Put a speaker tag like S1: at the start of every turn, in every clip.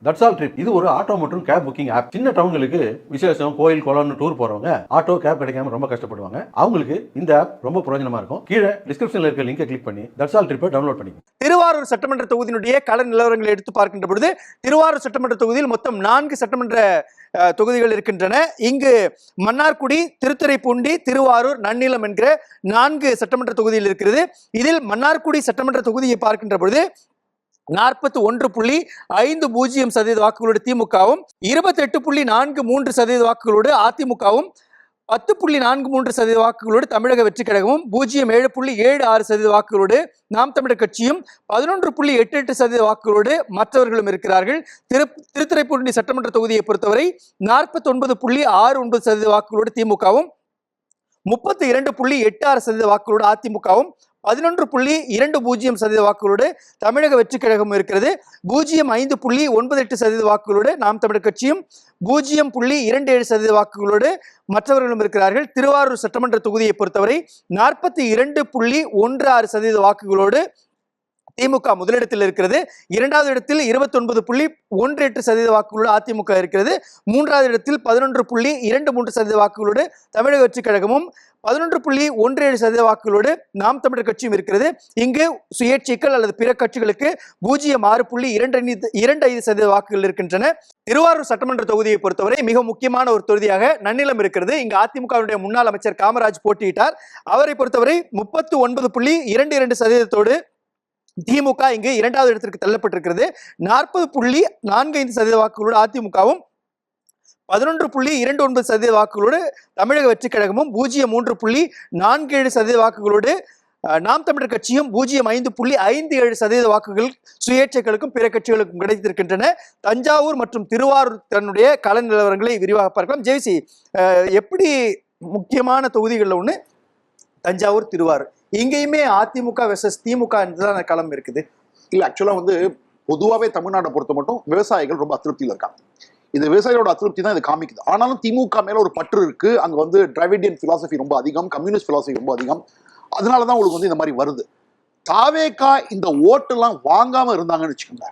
S1: That's all trip. இது ஒரு auto மற்றும் கேப் புக்கிங் ஆப். சின்ன டவுன்களுக்கு விசேஷம், கோயில், குளம்னு டூர் போறவங்க ஆட்டோ கேப் கிடைக்காம ரொம்ப கஷ்டப்படுவாங்க. அவங்களுக்கு இந்த ஆப் ரொம்ப பிரயோஜனமா இருக்கும். கீழே டிஸ்கிரிப்ஷன்ல இருக்க லிங்கை கிளிக் பண்ணி தட்ஸ் ஆல் ட்ரிப்பை டவுன்லோட் பண்ணிக்கோங்க.
S2: திருவாரூர் சட்டமன்ற தொகுதியினுடைய கள நிலவரங்களை எடுத்து பார்க்கின்ற பொழுது திருவாரூர் சட்டமன்ற தொகுதியில் மொத்தம் 4 சட்டமன்ற தொகுதிகள் இருக்கின்றன. இங்கு மன்னார்குடி, திருத்துறைப்பூண்டி, திருவாரூர், நன்னிலம் என்கிற 4 சட்டமன்ற தொகுதியில் இருக்கிறது. இதில் மன்னார்குடி சட்டமன்ற தொகுதியை பார்க்கின்ற பொழுது 41.50% வாக்குகளோடு திமுகவும், 28.43% வாக்குகளோடு அதிமுகவும், 10.43% வாக்குகளோடு தமிழக வெற்றி கழகமும், 7.76% வாக்குகளோடு நாம் தமிழர் கட்சியும், 11.88% வாக்குகளோடு மற்றவர்களும் இருக்கிறார்கள். திருத்துறைப்பூண்டி சட்டமன்ற தொகுதியை பொறுத்தவரை 49.69% வாக்குகளோடு திமுகவும், 32.86% வாக்குகளோடு அதிமுகவும், 11.20% வாக்குகளோடு தமிழக வெற்றி கழகம் இருக்கிறது. 0.5.98% வாக்குகளோடு நாம் தமிழர் கட்சியும், 0.27% வாக்குகளோடு மற்றவர்களும் இருக்கிறார்கள். திருவாரூர் சட்டமன்ற தொகுதியை பொறுத்தவரை 42.16% வாக்குகளோடு திமுக முதலிடத்தில் இருக்கிறது. இரண்டாவது இடத்தில் 29.18% வாக்குகளோடு அதிமுக இருக்கிறது. மூன்றாவது இடத்தில் 11.23% வாக்குகளோடு தமிழக வெற்றி கழகமும், 11.17% வாக்குகளோடு நாம் தமிழர் கட்சியும் இருக்கிறது. இங்கு சுயேட்சைகள் அல்லது பிற கட்சிகளுக்கு 0.6.25% வாக்குகள் இருக்கின்றன. திருவாரூர் சட்டமன்ற தொகுதியை பொறுத்தவரை மிக முக்கியமான ஒரு தொகுதியாக நன்னிலம் இருக்கிறது. இங்கு அதிமுகவுடைய முன்னாள் அமைச்சர் காமராஜ் போட்டியிட்டார். அவரை பொறுத்தவரை 39.22% திமுக இங்கு இரண்டாவது இடத்திற்கு தள்ளப்பட்டிருக்கிறது. 40.45% வாக்குகளோடு அதிமுகவும், 11.29% வாக்குகளோடு தமிழக வெற்றி கழகமும், 0.3.47% வாக்குகளோடு நாம் தமிழர் கட்சியும், 0.5.57% வாக்குகள் சுயேட்சைகளுக்கும் பிற கட்சிகளுக்கும் கிடைத்திருக்கின்றன. தஞ்சாவூர் மற்றும் திருவாரூர் தன்னுடைய கள நிலவரங்களை விரிவாக பார்க்கலாம். ஜெய்சி, எப்படி முக்கியமான தொகுதிகளில் ஒன்று தஞ்சாவூர், திருவாரூர், இங்கேயுமே அதிமுக வெர்சஸ் திமுக என்றுதான் களம் இருக்குது.
S3: இல்லை, ஆக்சுவலாக வந்து பொதுவாகவே தமிழ்நாட்டை பொறுத்த மட்டும் விவசாயிகள் ரொம்ப அதிருப்தியில் இருக்காங்க. இந்த விவசாயிகளோட அதிருப்தி தான் இது காமிக்குது. ஆனாலும் திமுக மேல ஒரு பற்று இருக்கு. அங்க வந்து டிராவிடியன் பிலாசபி ரொம்ப அதிகம், கம்யூனிஸ்ட் பிலாசபி ரொம்ப அதிகம். அதனாலதான் உங்களுக்கு வந்து இந்த மாதிரி வருது. தாவேகா இந்த ஓட்டெல்லாம் வாங்காம இருந்தாங்கன்னு வச்சுக்கோங்க,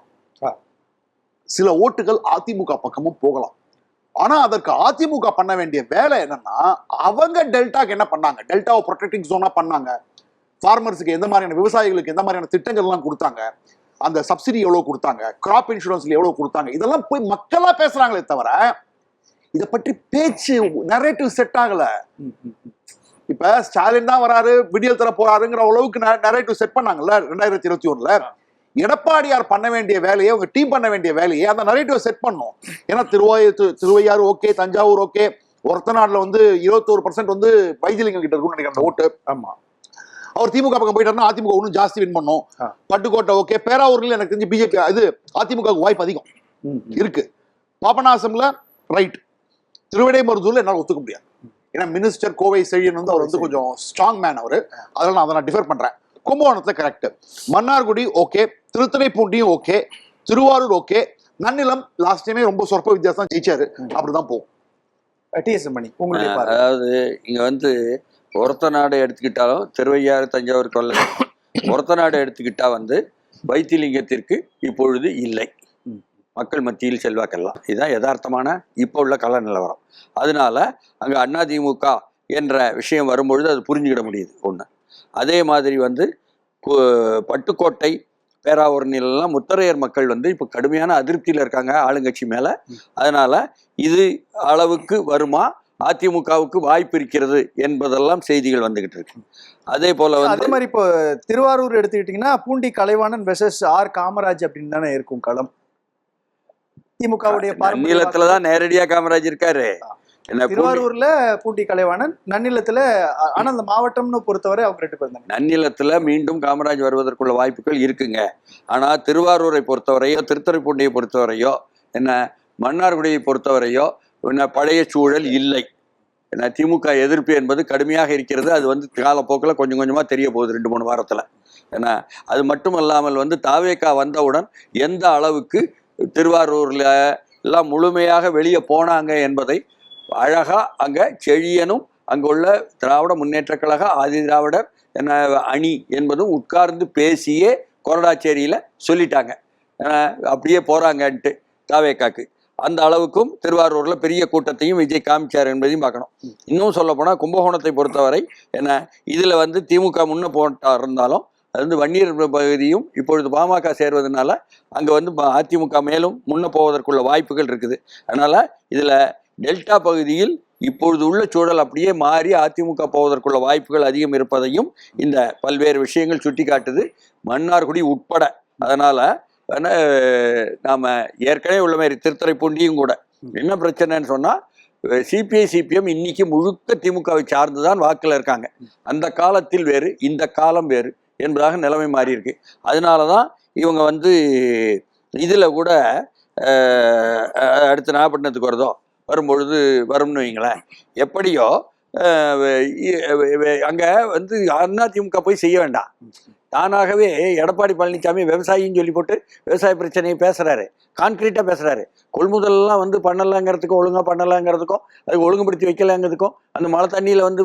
S3: சில ஓட்டுகள் அதிமுக பக்கமும் போகலாம். ஆனா அதற்கு அதிமுக பண்ண வேண்டிய வேலை என்னன்னா, அவங்க டெல்டாக்கு என்ன பண்ணாங்க, டெல்டாவை ப்ரொடெக்டிங் ஜோனா பண்ணாங்க, ஃபார்மர்ஸுக்கு எந்த மாதிரியான, விவசாயிகளுக்கு எந்த மாதிரியான திட்டங்கள் எல்லாம் கொடுத்தாங்க, அந்த சப்சிடி எவ்வளவு கொடுத்தாங்க, கிராப் இன்சூரன்ஸ்ல எவ்வளவு கொடுத்தாங்க, இதெல்லாம் போய் மக்களா பேசுறாங்களே தவிர இதை பற்றி பேச்சு நரேட்டிவ் செட் ஆகல. இப்ப ஸ்டாலின் தான் வராரு, விடியல் தர போறாருங்கிற அளவுக்கு நரேட்டிவ் செட் பண்ணாங்கல்ல 2021. எடப்பாடியார் பண்ண வேண்டிய வேலையை, உங்க டீம் பண்ண வேண்டிய வேலையை, அந்த நரேட்டிவ் செட் பண்ணும். ஏன்னா திருவையாறு ஓகே, தஞ்சாவூர் ஓகே, ஒருத்தநாடுல வந்து 21% வந்து வைத்தியலிங்கம் கிட்ட இருக்கும்னு நினைக்கிறேன் ஓட்டு. ஆமா, அவர் திமுக பக்கம் போயிட்டாருன்னா அதிமுக இன்னும் ஜாஸ்தி வின் பண்ணும். பட்டுக்கோட்டை ஓகே, பேராவூர்ல எனக்கு தெரிஞ்சு பிஜேபி இது அதிமுக வாய்ப்பு அதிகம் இருக்கு. பாபநாசம்ல ரைட், திருவிடைமருதூர்ல என்னால ஒத்துக்க முடியாது. ஏன்னா மினிஸ்டர் கோவை செழியன் வந்து அவர் வந்து கொஞ்சம் ஸ்ட்ராங் மேன் அவரு, அதனால நான் அதை நான் டிஃபர் பண்றேன். கும்பகோணத்துல கரெக்ட், மன்னார்குடி ஓகே, திருத்துறைப்பூண்டியும் okay, Thiruvarur okay, Nannilam last டைமே ரொம்ப சொற்ப வித்தியாசம் ஜெயிச்சாரு. அப்படிதான் போகும்.
S4: அதாவது இங்க வந்து ஒருத்த நாடு எடுத்துக்கிட்டாலும் திருவையாறு, தஞ்சாவூர், கொல்லை, ஒருத்த நாடு எடுத்துக்கிட்டா வந்து வைத்திலிங்கத்திற்கு இப்பொழுது இல்லை, மக்கள் மத்தியில் செல்வாக்கெல்லாம். இதுதான் யதார்த்தமான இப்போ உள்ள கள நிலவரம். அதனால அங்கே அதிமுக என்ற விஷயம் வரும்பொழுது அது புரிஞ்சுக்கிட முடியுது ஒன்று. அதே மாதிரி வந்து பட்டுக்கோட்டை, பேராவூர் நிலாம் முத்தரையர் மக்கள் வந்து இப்போ கடுமையான அதிருப்தியில் இருக்காங்க ஆளுங்கட்சி மேலே. அதனால இது அளவுக்கு வருமா, அதிமுகவுக்கு வாய்ப்பு இருக்கிறது என்பதெல்லாம் செய்திகள் வந்துகிட்டு இருக்கு. அதே போல வந்து
S2: அதே மாதிரி இப்போ திருவாரூர் எடுத்துக்கிட்டீங்கன்னா பூண்டி கலைவாணன் வெர்சஸ் ஆர் காமராஜ் அப்படின்னு தானே இருக்கும் களம். திமுகவுடைய
S4: நன்னிலத்துலதான் நேரடியா காமராஜ் இருக்காரு.
S2: திருவாரூர்ல பூண்டி கலைவாணன், நன்னிலத்துல ஆனா அந்த மாவட்டம்னு பொறுத்தவரை அவங்க 2 பேர் தான்.
S4: நன்னிலத்துல மீண்டும் காமராஜ் வருவதற்குள்ள வாய்ப்புகள் இருக்குங்க. ஆனா திருவாரூரை பொறுத்தவரையோ, திருத்துறைப்பூண்டியை பொறுத்தவரையோ, என்ன மன்னார்குடியை பொறுத்தவரையோ என்ன பழைய சூழல் இல்லை. ஏன்னா திமுக எதிர்ப்பு என்பது கடுமையாக இருக்கிறது. அது வந்து காலப்போக்கில் கொஞ்சம் கொஞ்சமாக தெரிய போகுது 2-3 வாரத்தில். ஏன்னா அது மட்டும் இல்லாமல் வந்து தாவேகா வந்தவுடன் எந்த அளவுக்கு திருவாரூர்ல எல்லாம் முழுமையாக வெளியே போனாங்க என்பதை அழகா அங்கே செழியனும் அங்குள்ள திராவிட முன்னேற்ற கழக ஆதி திராவிடர் என்ன அணி என்பதும் உட்கார்ந்து பேசியே கொரடாச்சேரியில் சொல்லிட்டாங்க. அப்படியே போகிறாங்கன்ட்டு தாவேக்காக்கு. அந்த அளவுக்கும் திருவாரூர்ல பெரிய கூட்டத்தையும் விஜய் காமிச்சார் என்பதையும் பார்க்கணும். இன்னும் சொல்ல போனா கும்பகோணத்தை பொறுத்தவரை என்ன, இதுல வந்து திமுக முன்ன போட்டா இருந்தாலும் அது வந்து வன்னியர் பகுதியும் இப்பொழுது பாமக சேர்வதனால அங்க வந்து அதிமுக மேலும் முன்ன போவதற்குள்ள வாய்ப்புகள் இருக்குது. அதனால இதுல டெல்டா பகுதியில் இப்பொழுது உள்ள சூழல் அப்படியே மாறி அதிமுக போவதற்குள்ள வாய்ப்புகள் அதிகம் இருப்பதையும் இந்த பல்வேறு விஷயங்கள் சுட்டி காட்டுது, மன்னார்குடி உட்பட. அதனால நாம ஏற்கனவே உள்ள மாதிரி திருத்துறைப்பூண்டியும் கூட என்ன பிரச்சனைன்னு சொன்னா, சிபிஐ சிபிஎம் இன்னைக்கு முழுக்க திமுகவை சார்ந்துதான் வாக்குல இருக்காங்க. அந்த காலத்தில் வேறு, இந்த காலம் வேறு என்பதாக நிலைமை மாறி இருக்கு. அதனாலதான் இவங்க வந்து இதுல கூட அடுத்து நாகப்பட்டினத்துக்கு வரும்பொழுது வரும்னு வைங்களேன், எப்படியோ அங்க வந்து அதிமுக போய் செய்ய வேண்டாம், தானாகவே எடப்பாடி பழனிசாமி விவசாயின்னு சொல்லி போட்டு விவசாய பிரச்சனையை பேசுறாரு, கான்கிரீட்டா பேசுறாரு. கொள்முதல்லாம் வந்து பண்ணலாங்கிறதுக்கும் ஒழுங்கா பண்ணலாங்கிறதுக்கும் அதுக்கு ஒழுங்குபடுத்தி வைக்கலாங்கிறதுக்கும் அந்த மழை தண்ணியில வந்து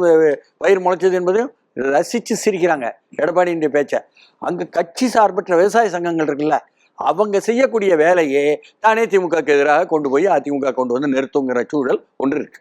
S4: பயிர் முளைச்சது என்பதையும் ரசிச்சு சிரிக்கிறாங்க எடப்பாடியுடைய பேச்சை. அங்க கட்சி சார்பற்ற விவசாய சங்கங்கள் இருக்குல்ல, அவங்க செய்யக்கூடிய வேலையே தானே திமுகக்கு எதிராக கொண்டு போய் அதிமுக கொண்டு வந்து நிறுத்துங்கிற சூழல் ஒன்று இருக்கு.